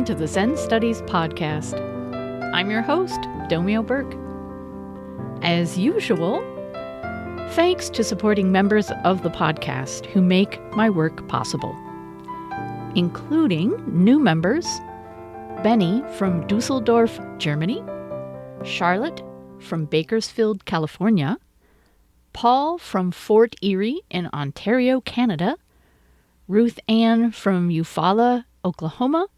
to the Zen Studies Podcast. I'm your host, Domio Burke. As usual, thanks to supporting members of the podcast who make my work possible, including new members, Benny from Dusseldorf, Germany, Charlotte from Bakersfield, California, Paul from Fort Erie in Ontario, Canada, Ruth Ann from Eufaula, Oklahoma,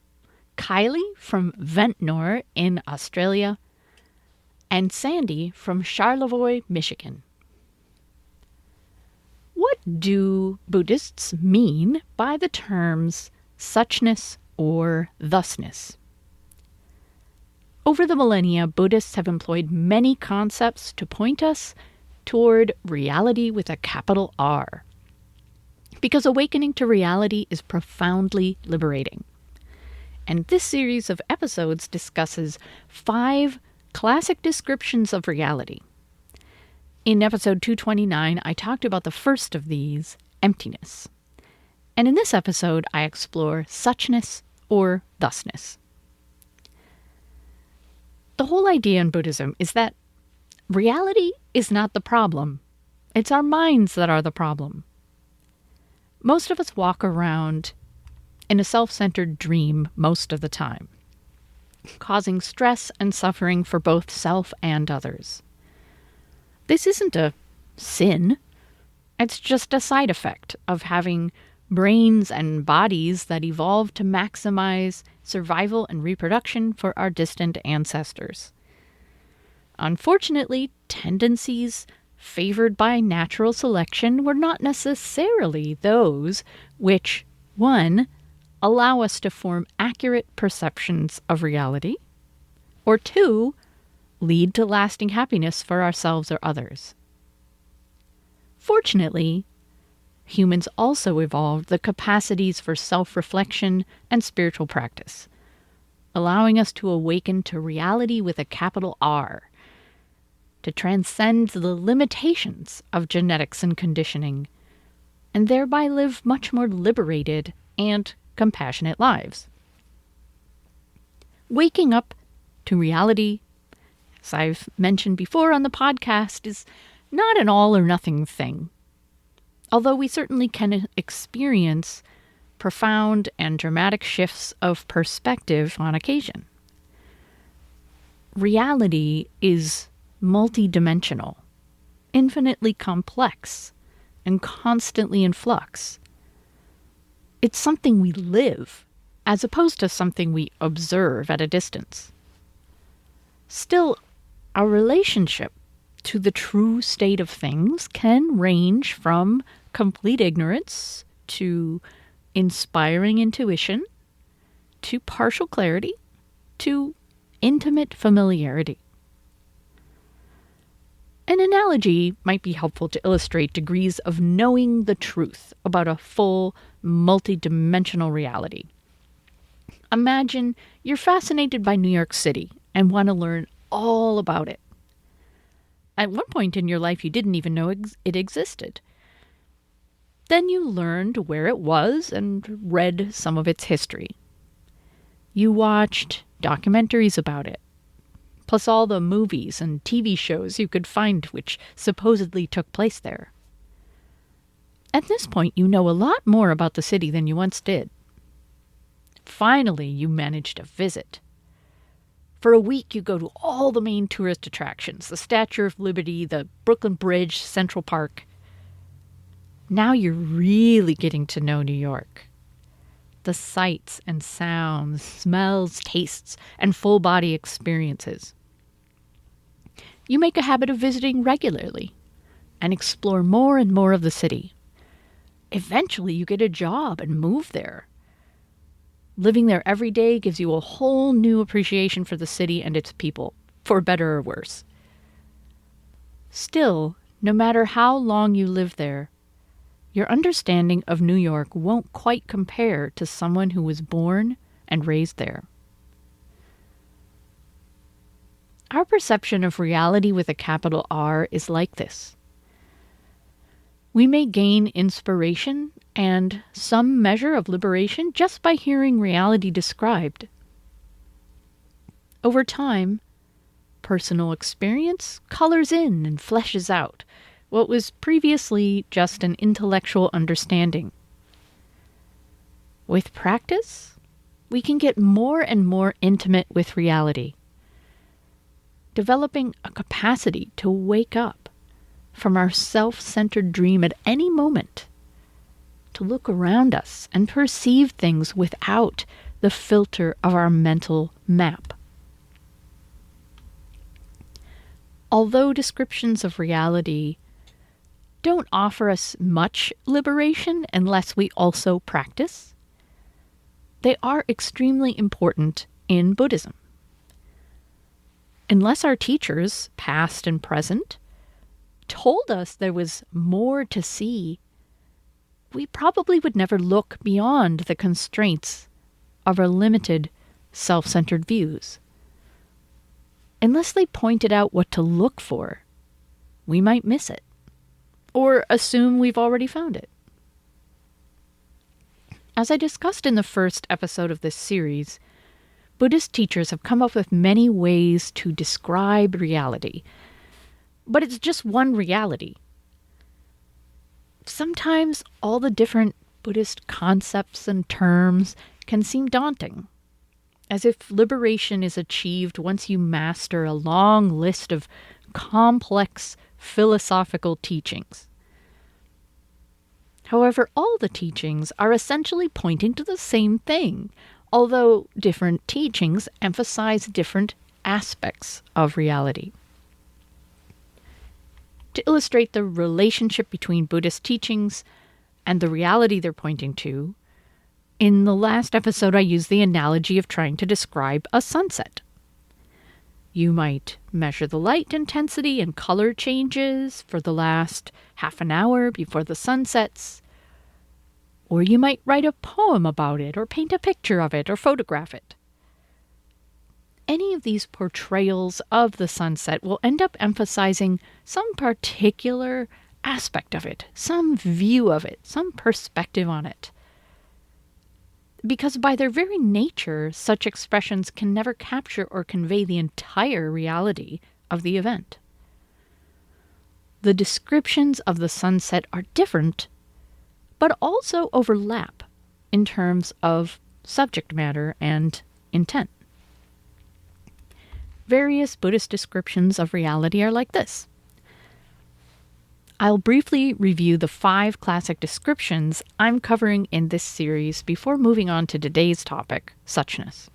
Kylie from Ventnor in Australia, and Sandy from Charlevoix, Michigan. What do Buddhists mean by the terms Suchness or Thusness? Over the millennia, Buddhists have employed many concepts to point us toward reality with a capital R, because awakening to reality is profoundly liberating. And this series of episodes discusses 5 classic descriptions of reality. In episode 229, I talked about the first of these, emptiness. And in this episode, I explore suchness or thusness. The whole idea in Buddhism is that reality is not the problem. It's our minds that are the problem. Most of us walk around in a self-centered dream most of the time, causing stress and suffering for both self and others. This isn't a sin. It's just a side effect of having brains and bodies that evolved to maximize survival and reproduction for our distant ancestors. Unfortunately, tendencies favored by natural selection were not necessarily those which, 1, allow us to form accurate perceptions of reality, or 2, lead to lasting happiness for ourselves or others. Fortunately, humans also evolved the capacities for self-reflection and spiritual practice, allowing us to awaken to reality with a capital R, to transcend the limitations of genetics and conditioning, and thereby live much more liberated and compassionate lives. Waking up to reality, as I've mentioned before on the podcast, is not an all-or-nothing thing, although we certainly can experience profound and dramatic shifts of perspective on occasion. Reality is multidimensional, infinitely complex, and constantly in flux. It's something we live, as opposed to something we observe at a distance. Still, our relationship to the true state of things can range from complete ignorance to inspiring intuition, to partial clarity, to intimate familiarity. An analogy might be helpful to illustrate degrees of knowing the truth about a full, multidimensional reality. Imagine you're fascinated by New York City and want to learn all about it. At one point in your life, you didn't even know it existed. Then you learned where it was and read some of its history. You watched documentaries about it, plus all the movies and TV shows you could find which supposedly took place there. At this point, you know a lot more about the city than you once did. Finally, you manage to visit. For a week, you go to all the main tourist attractions, the Statue of Liberty, the Brooklyn Bridge, Central Park. Now you're really getting to know New York. The sights and sounds, smells, tastes, and full-body experiences. You make a habit of visiting regularly and explore more and more of the city. Eventually, you get a job and move there. Living there every day gives you a whole new appreciation for the city and its people, for better or worse. Still, no matter how long you live there, your understanding of New York won't quite compare to someone who was born and raised there. Our perception of reality with a capital R is like this. We may gain inspiration and some measure of liberation just by hearing reality described, over time, personal experience colors in and fleshes out what was previously just an intellectual understanding. With practice, we can get more and more intimate with reality, developing a capacity to wake up from our self-centered dream at any moment, to look around us and perceive things without the filter of our mental map. Although descriptions of reality don't offer us much liberation unless we also practice, they are extremely important in Buddhism. Unless our teachers, past and present, told us there was more to see, we probably would never look beyond the constraints of our limited, self-centered views. Unless they pointed out what to look for, we might miss it, or assume we've already found it. As I discussed in the first episode of this series, Buddhist teachers have come up with many ways to describe reality, but it's just one reality. Sometimes all the different Buddhist concepts and terms can seem daunting, as if liberation is achieved once you master a long list of complex philosophical teachings. However, all the teachings are essentially pointing to the same thing, although different teachings emphasize different aspects of reality. To illustrate the relationship between Buddhist teachings and the reality they're pointing to, in the last episode I used the analogy of trying to describe a sunset. You might measure the light intensity and color changes for the last half an hour before the sun sets, or you might write a poem about it, or paint a picture of it, or photograph it. Any of these portrayals of the sunset will end up emphasizing some particular aspect of it, some view of it, some perspective on it. Because by their very nature, such expressions can never capture or convey the entire reality of the event. The descriptions of the sunset are different, but also overlap in terms of subject matter and intent. Various Buddhist descriptions of reality are like this. I'll briefly review the 5 classic descriptions I'm covering in this series before moving on to today's topic, Suchness.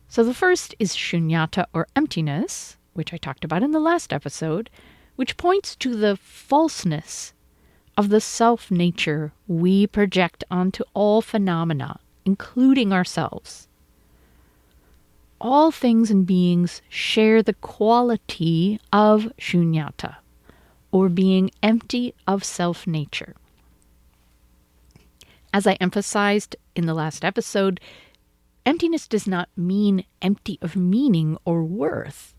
So the first is shunyata, or emptiness, which I talked about in the last episode, which points to the falseness of the self-nature we project onto all phenomena, including ourselves. All things and beings share the quality of shunyata, or being empty of self-nature. As I emphasized in the last episode, emptiness does not mean empty of meaning or worth,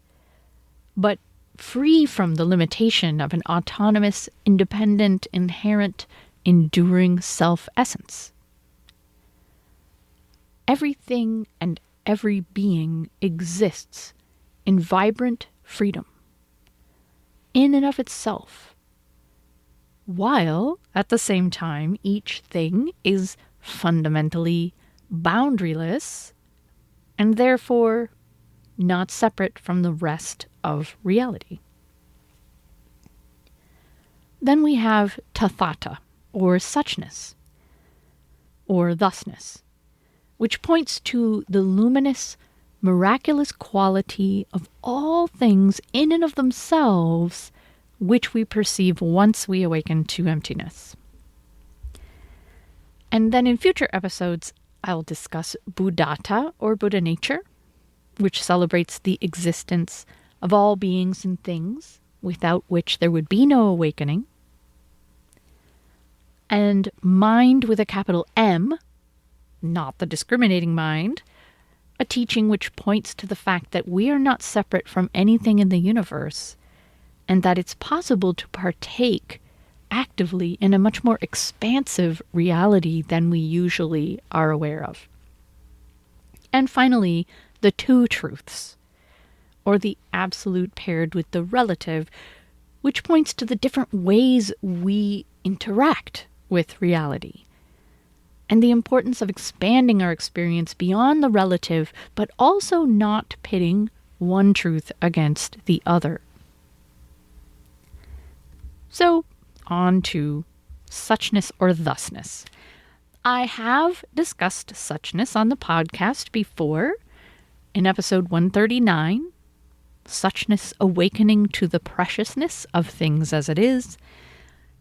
but free from the limitation of an autonomous, independent, inherent, enduring self-essence. Everything and every being exists in vibrant freedom, in and of itself, while at the same time each thing is fundamentally boundaryless and therefore not separate from the rest of reality. Then we have tathata, or suchness, or thusness, which points to the luminous, miraculous quality of all things in and of themselves, which we perceive once we awaken to emptiness. And then in future episodes, I'll discuss Buddhata, or Buddha nature, which celebrates the existence of all beings and things, without which there would be no awakening. And mind with a capital M, not the discriminating mind, a teaching which points to the fact that we are not separate from anything in the universe, and that it's possible to partake actively in a much more expansive reality than we usually are aware of. And finally, the two truths, or the absolute paired with the relative, which points to the different ways we interact with reality, and the importance of expanding our experience beyond the relative, but also not pitting one truth against the other. So, on to suchness or thusness. I have discussed suchness on the podcast before in episode 139, Suchness Awakening to the Preciousness of Things as It Is,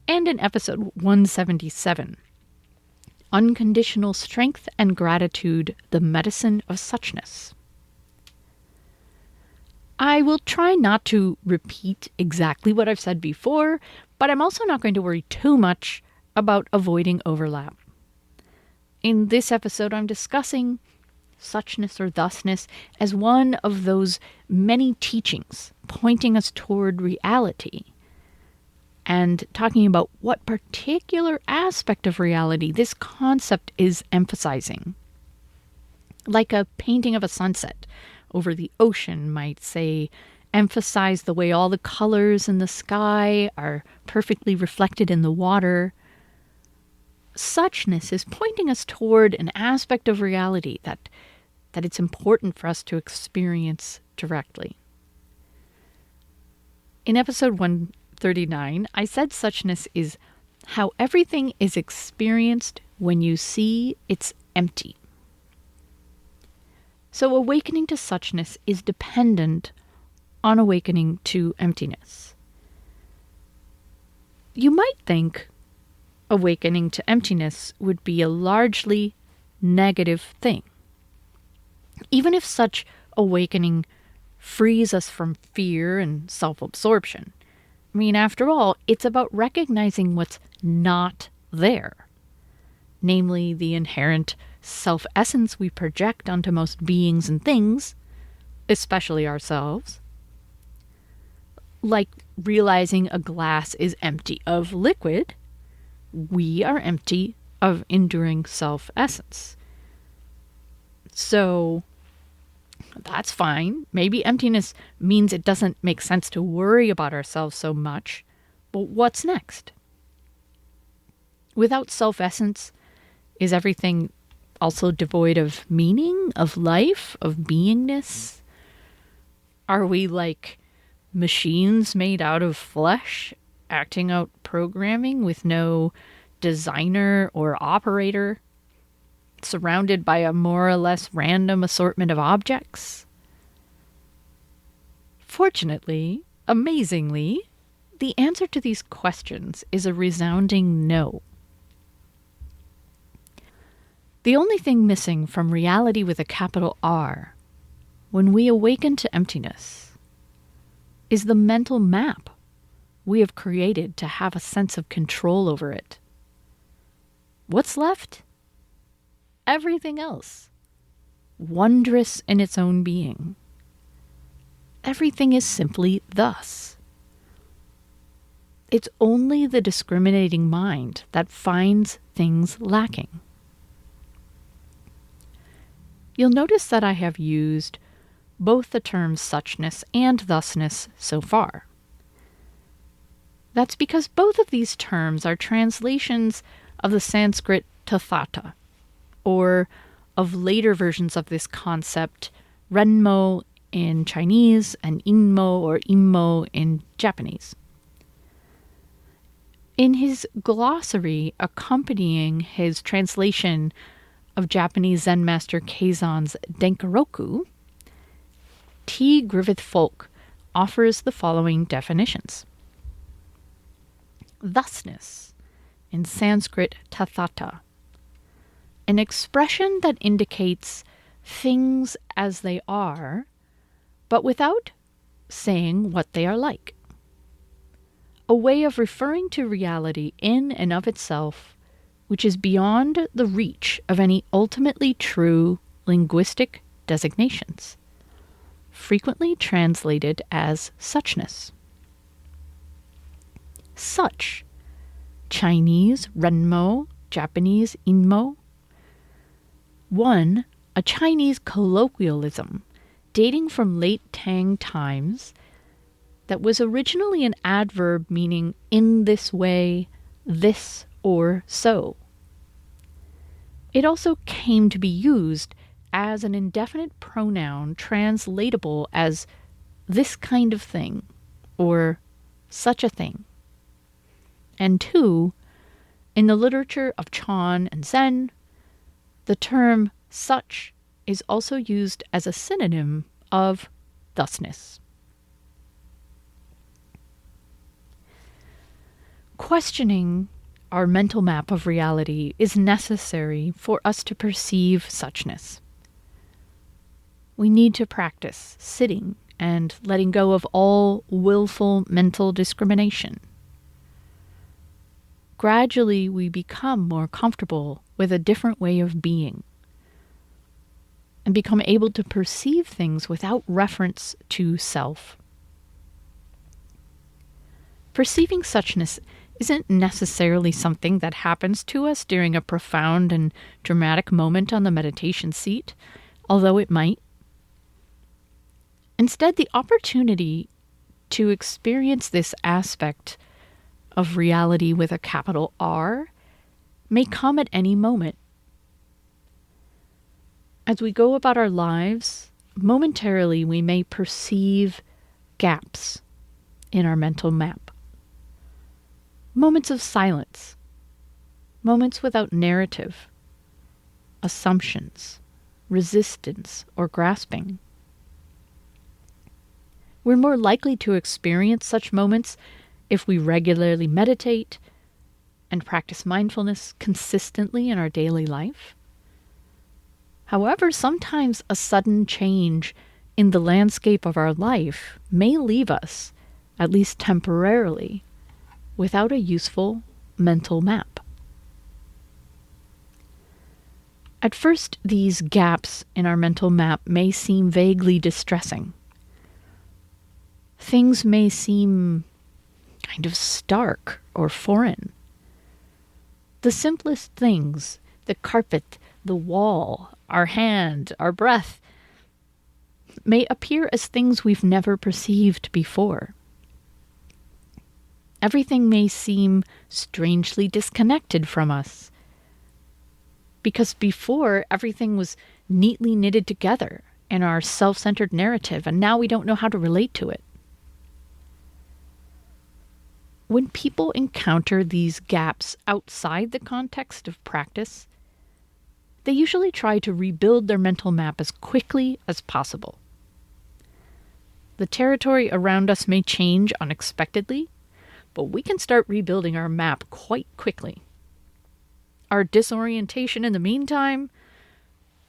and in episode 177, Unconditional Strength and Gratitude, the Medicine of Suchness. I will try not to repeat exactly what I've said before, but I'm also not going to worry too much about avoiding overlap. In this episode, I'm discussing suchness or thusness as one of those many teachings pointing us toward reality, and talking about what particular aspect of reality this concept is emphasizing. Like a painting of a sunset over the ocean might, say, emphasize the way all the colors in the sky are perfectly reflected in the water. Suchness is pointing us toward an aspect of reality that it's important for us to experience directly. In episode 139, I said suchness is how everything is experienced when you see it's empty. So awakening to suchness is dependent on awakening to emptiness. You might think awakening to emptiness would be a largely negative thing, even if such awakening frees us from fear and self-absorption. I mean, after all, it's about recognizing what's not there, namely the inherent self-essence we project onto most beings and things, especially ourselves. Like realizing a glass is empty of liquid, we are empty of enduring self-essence. So that's fine. Maybe emptiness means it doesn't make sense to worry about ourselves so much. But what's next? Without self-essence, is everything also devoid of meaning, of life, of beingness? Are we like machines made out of flesh, acting out programming with no designer or operator, surrounded by a more or less random assortment of objects? Fortunately, amazingly, the answer to these questions is a resounding no. The only thing missing from reality with a capital R, when we awaken to emptiness, is the mental map we have created to have a sense of control over it. What's left? Everything else, wondrous in its own being. Everything is simply thus. It's only the discriminating mind that finds things lacking. You'll notice that I have used both the terms suchness and thusness so far. That's because both of these terms are translations of the Sanskrit tathata, or of later versions of this concept, renmo in Chinese and inmo or immo in Japanese. In his glossary accompanying his translation of Japanese Zen master Keizan's Denkaroku, T. Griffith Folk offers the following definitions. Thusness, in Sanskrit tathata, an expression that indicates things as they are, but without saying what they are like. A way of referring to reality in and of itself, which is beyond the reach of any ultimately true linguistic designations, frequently translated as suchness. Such, Chinese renmo, Japanese inmo. One, a Chinese colloquialism dating from late Tang times, that was originally an adverb meaning in this way, this or so. It also came to be used as an indefinite pronoun translatable as this kind of thing or such a thing. And two, in the literature of Chan and Zen, the term such is also used as a synonym of thusness. Questioning our mental map of reality is necessary for us to perceive suchness. We need to practice sitting and letting go of all willful mental discrimination. Gradually, we become more comfortable with a different way of being and become able to perceive things without reference to self. Perceiving suchness isn't necessarily something that happens to us during a profound and dramatic moment on the meditation seat, although it might. Instead, the opportunity to experience this aspect of reality with a capital R may come at any moment. As we go about our lives, momentarily we may perceive gaps in our mental map. Moments of silence, moments without narrative, assumptions, resistance, or grasping. We're more likely to experience such moments if we regularly meditate and practice mindfulness consistently in our daily life. However, sometimes a sudden change in the landscape of our life may leave us, at least temporarily, without a useful mental map. At first, these gaps in our mental map may seem vaguely distressing. Things may seem kind of stark or foreign. The simplest things, the carpet, the wall, our hand, our breath, may appear as things we've never perceived before. Everything may seem strangely disconnected from us, because before everything was neatly knitted together in our self-centered narrative, and now we don't know how to relate to it. When people encounter these gaps outside the context of practice, they usually try to rebuild their mental map as quickly as possible. The territory around us may change unexpectedly, but we can start rebuilding our map quite quickly. Our disorientation in the meantime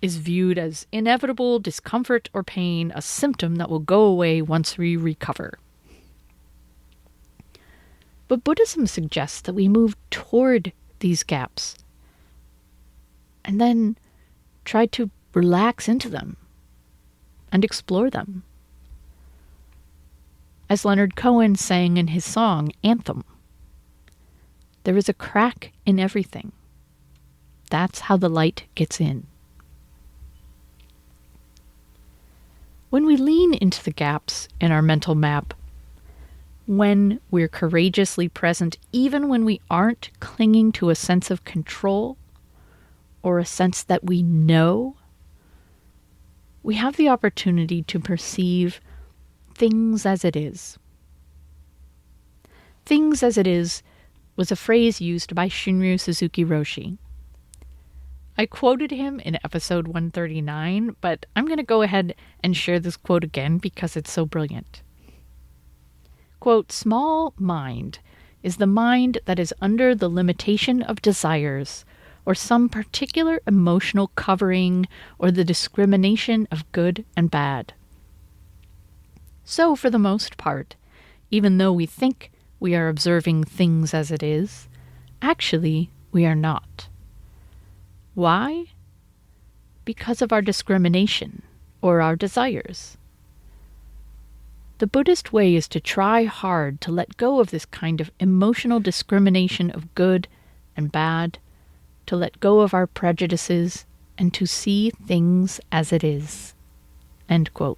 is viewed as inevitable discomfort or pain, a symptom that will go away once we recover. But Buddhism suggests that we move toward these gaps and then try to relax into them and explore them. As Leonard Cohen sang in his song, Anthem, there is a crack in everything. That's how the light gets in. When we lean into the gaps in our mental map, when we're courageously present, even when we aren't clinging to a sense of control or a sense that we know, we have the opportunity to perceive things as it is. Things as it is was a phrase used by Shunryu Suzuki Roshi. I quoted him in episode 139, but I'm going to go ahead and share this quote again because it's so brilliant. Quote, "Small mind is the mind that is under the limitation of desires or some particular emotional covering or the discrimination of good and bad. So, for the most part, even though we think we are observing things as it is, actually we are not. Why? Because of our discrimination or our desires. The Buddhist way is to try hard to let go of this kind of emotional discrimination of good and bad, to let go of our prejudices, and to see things as it is." End quote.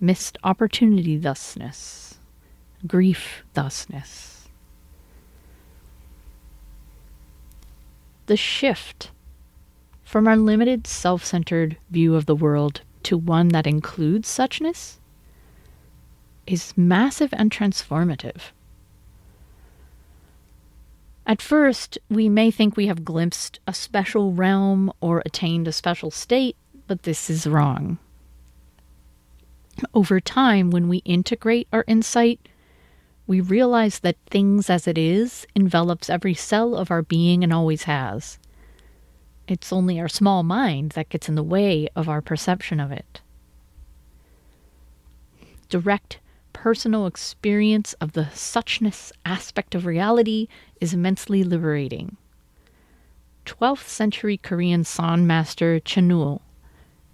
missed opportunity thusness, grief thusness. The shift from our limited self-centered view of the world to one that includes suchness is massive and transformative. At first, we may think we have glimpsed a special realm or attained a special state, but this is wrong. Over time, when we integrate our insight, we realize that things as it is envelops every cell of our being and always has. It's only our small mind that gets in the way of our perception of it. Direct personal experience of the suchness aspect of reality is immensely liberating. 12th century Korean San master Chenul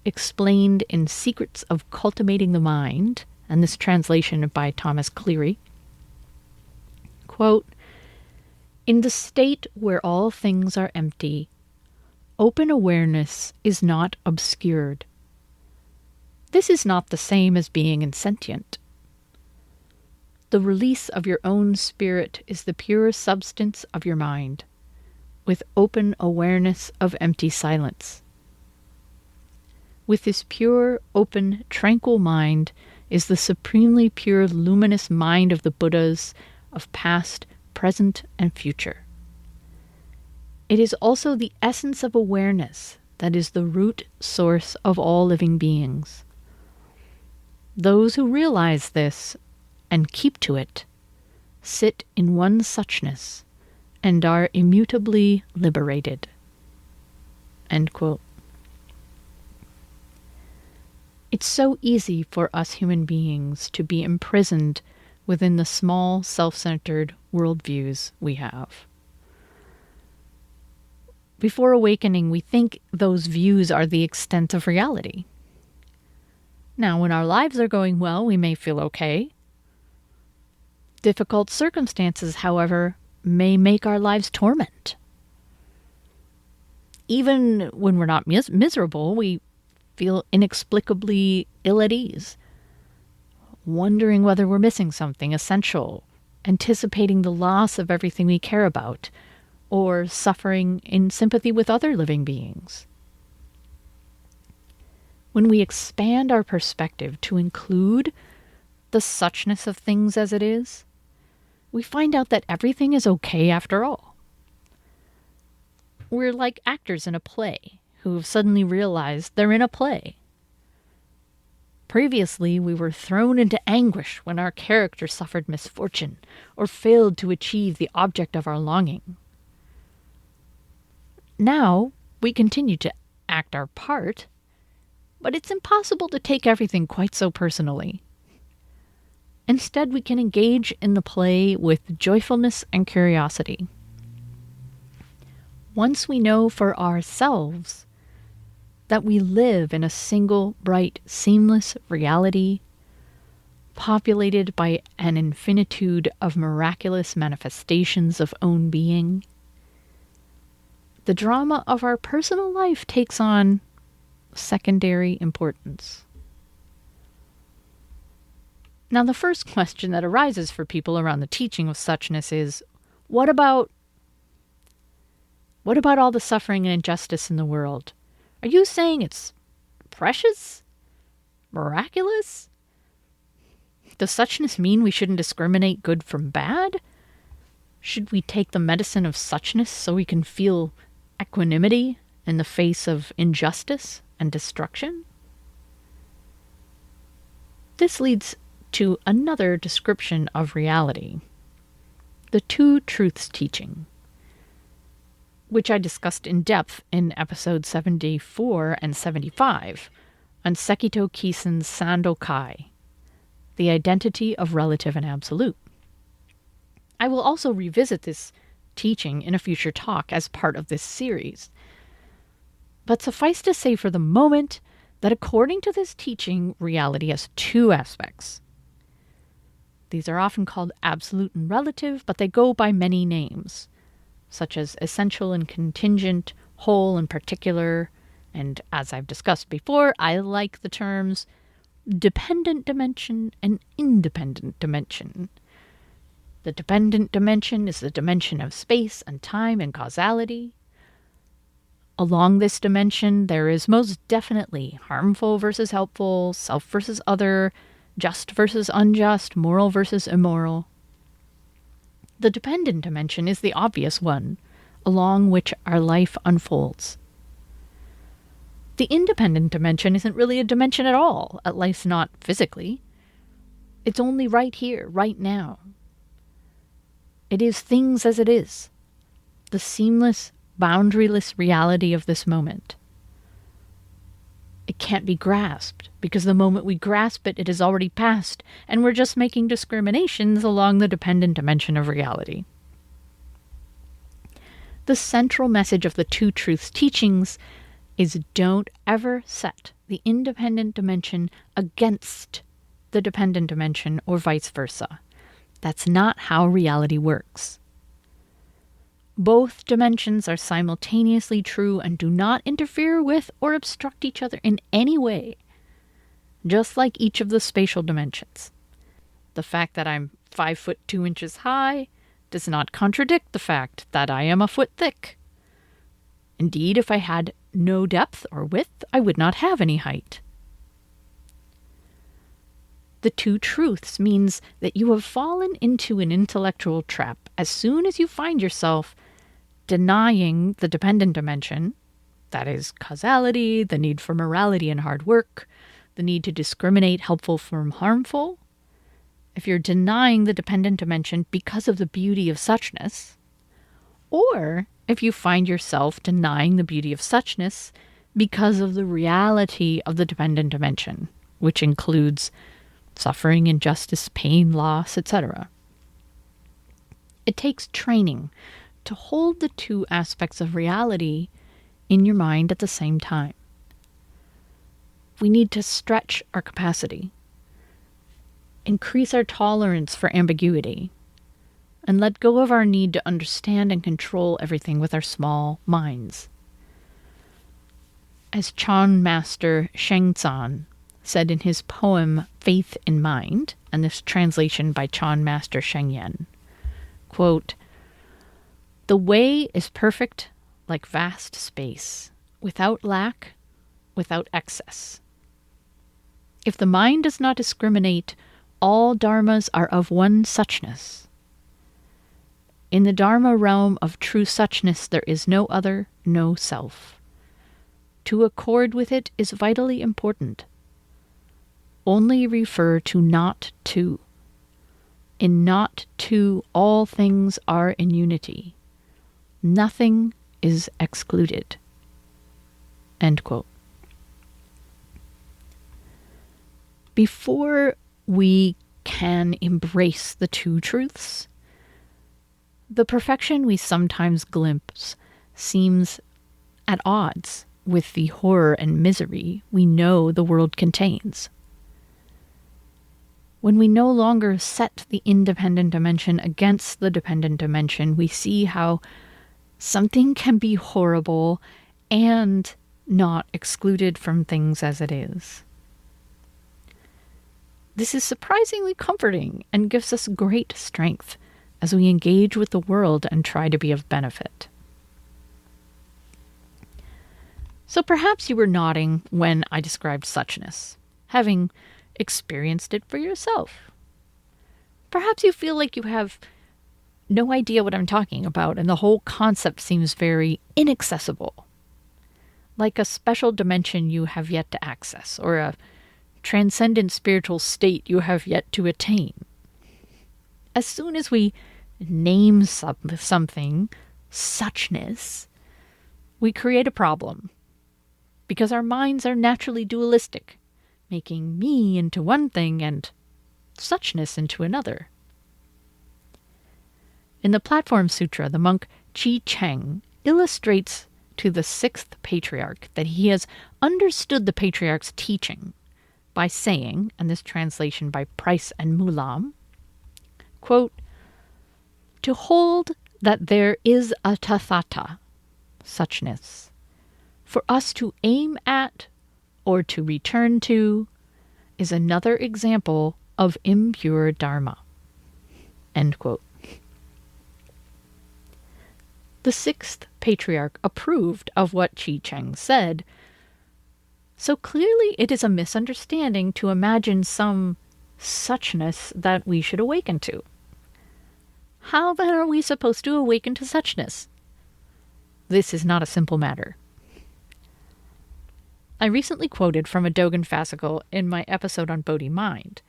explained in Secrets of Cultivating the Mind, and this translation by Thomas Cleary, quote, "In the state where all things are empty, open awareness is not obscured. This is not the same as being insentient. The release of your own spirit is the pure substance of your mind, with open awareness of empty silence. With this pure, open, tranquil mind is the supremely pure, luminous mind of the Buddhas of past, present, and future. It is also the essence of awareness that is the root source of all living beings. Those who realize this and keep to it sit in one suchness and are immutably liberated." End quote. It's so easy for us human beings to be imprisoned within the small, self-centered worldviews we have. Before awakening, we think those views are the extent of reality. Now, when our lives are going well, we may feel okay. Difficult circumstances, however, may make our lives torment. Even when we're not miserable, we feel inexplicably ill at ease, wondering whether we're missing something essential, anticipating the loss of everything we care about, or suffering in sympathy with other living beings. When we expand our perspective to include the suchness of things as it is, we find out that everything is okay after all. We're like actors in a play who have suddenly realized they're in a play. Previously, we were thrown into anguish when our character suffered misfortune or failed to achieve the object of our longing. Now, we continue to act our part, but it's impossible to take everything quite so personally. Instead, we can engage in the play with joyfulness and curiosity. Once we know for ourselves that we live in a single, bright, seamless reality, populated by an infinitude of miraculous manifestations of own being, the drama of our personal life takes on secondary importance. Now, the first question that arises for people around the teaching of suchness is, what about all the suffering and injustice in the world? Are you saying it's precious? Miraculous? Does suchness mean we shouldn't discriminate good from bad? Should we take the medicine of suchness so we can feel equanimity in the face of injustice and destruction? This leads to another description of reality, the Two Truths teaching, which I discussed in depth in episodes 74 and 75 on Sekito Kisen's Sando Kai, the identity of relative and absolute. I will also revisit this teaching in a future talk as part of this series. But suffice to say for the moment that according to this teaching, reality has two aspects. These are often called absolute and relative, but they go by many names, such as essential and contingent, whole and particular, and as I've discussed before, I like the terms dependent dimension and independent dimension. The dependent dimension is the dimension of space and time and causality. Along this dimension, there is most definitely harmful versus helpful, self versus other, just versus unjust, moral versus immoral. The dependent dimension is the obvious one, along which our life unfolds. The independent dimension isn't really a dimension at all, at least not physically. It's only right here, right now. It is things as it is, the seamless, boundaryless reality of this moment. It can't be grasped, because the moment we grasp it, it is already past, and we're just making discriminations along the dependent dimension of reality. The central message of the Two Truths teachings is don't ever set the independent dimension against the dependent dimension or vice versa. That's not how reality works. Both dimensions are simultaneously true and do not interfere with or obstruct each other in any way, just like each of the spatial dimensions. The fact that I'm 5 foot 2 inches high does not contradict the fact that I am a foot thick. Indeed, if I had no depth or width, I would not have any height. The two truths means that you have fallen into an intellectual trap as soon as you find yourself denying the dependent dimension, that is, causality, the need for morality and hard work, the need to discriminate helpful from harmful. If you're denying the dependent dimension because of the beauty of suchness, or if you find yourself denying the beauty of suchness because of the reality of the dependent dimension, which includes suffering, injustice, pain, loss, etc. It takes training to hold the two aspects of reality in your mind at the same time. We need to stretch our capacity, increase our tolerance for ambiguity, and let go of our need to understand and control everything with our small minds. As Chan Master Shengzan said in his poem Faith in Mind, and this translation by Chan Master Shengyen, quote, "The way is perfect like vast space, without lack, without excess. If the mind does not discriminate, all dharmas are of one suchness. In the dharma realm of true suchness there is no other, no self. To accord with it is vitally important. Only refer to not to. In not to, all things are in unity. Nothing is excluded." End quote. Before we can embrace the two truths, the perfection we sometimes glimpse seems at odds with the horror and misery we know the world contains. When we no longer set the independent dimension against the dependent dimension, we see how something can be horrible and not excluded from things as it is. This is surprisingly comforting and gives us great strength as we engage with the world and try to be of benefit. So perhaps you were nodding when I described suchness, having experienced it for yourself. Perhaps you feel like you have no idea what I'm talking about, and the whole concept seems very inaccessible, like a special dimension you have yet to access, or a transcendent spiritual state you have yet to attain. As soon as we name something suchness, we create a problem, because our minds are naturally dualistic, making me into one thing and suchness into another. In the Platform Sutra, the monk Chi Cheng illustrates to the sixth patriarch that he has understood the patriarch's teaching by saying, and this translation by Price and Mulam, quote, "To hold that there is a tathata, suchness, for us to aim at or to return to, is another example of impure dharma. End quote. The sixth patriarch approved of what Chi Cheng said, so clearly it is a misunderstanding to imagine some suchness that we should awaken to. How then are we supposed to awaken to suchness? This is not a simple matter. I recently quoted from a Dogen fascicle in my episode on Bodhi Mind,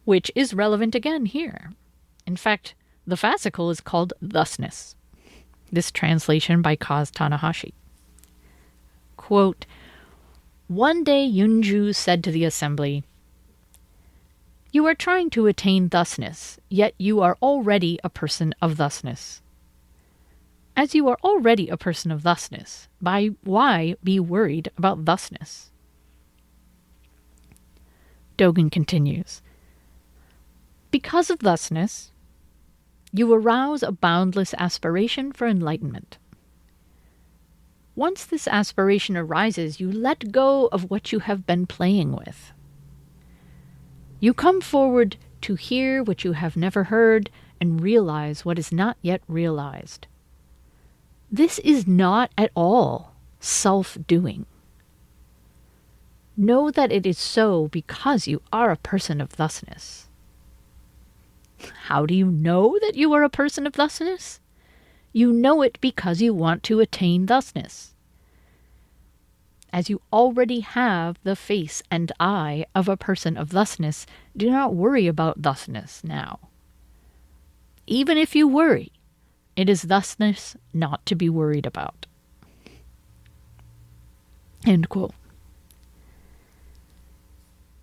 which is relevant again here. In fact, the fascicle is called Thusness. This translation by Kaz Tanahashi. Quote, "One day Yunju said to the assembly, 'You are trying to attain thusness, yet you are already a person of thusness. As you are already a person of thusness, why be worried about thusness?'" Dogen continues, "Because of thusness, you arouse a boundless aspiration for enlightenment. Once this aspiration arises, you let go of what you have been playing with. You come forward to hear what you have never heard and realize what is not yet realized. This is not at all self-doing. Know that it is so because you are a person of thusness." How do you know that you are a person of thusness? You know it because you want to attain thusness. As you already have the face and eye of a person of thusness, do not worry about thusness now. Even if you worry, it is thusness not to be worried about. End quote.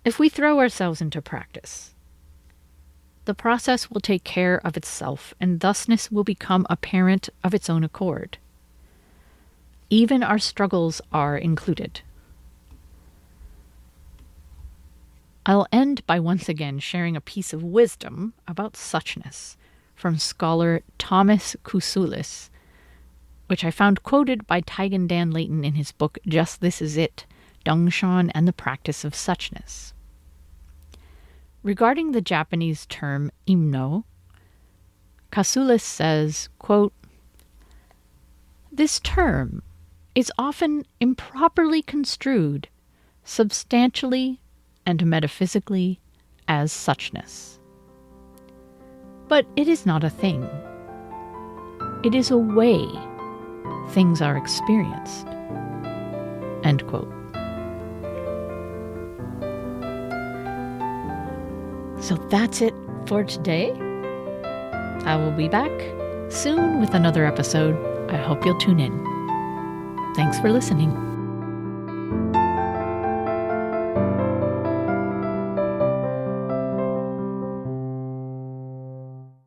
If we throw ourselves into practice, the process will take care of itself, and thusness will become apparent of its own accord. Even our struggles are included. I'll end by once again sharing a piece of wisdom about suchness from scholar Thomas Kusulis, which I found quoted by Taigen Dan Layton in his book Just This Is It, Dongshan and the Practice of Suchness. Regarding the Japanese term imno, Kasulis says, quote, "This term is often improperly construed substantially and metaphysically as suchness. But it is not a thing. It is a way things are experienced." End quote. So that's it for today. I will be back soon with another episode. I hope you'll tune in. Thanks for listening.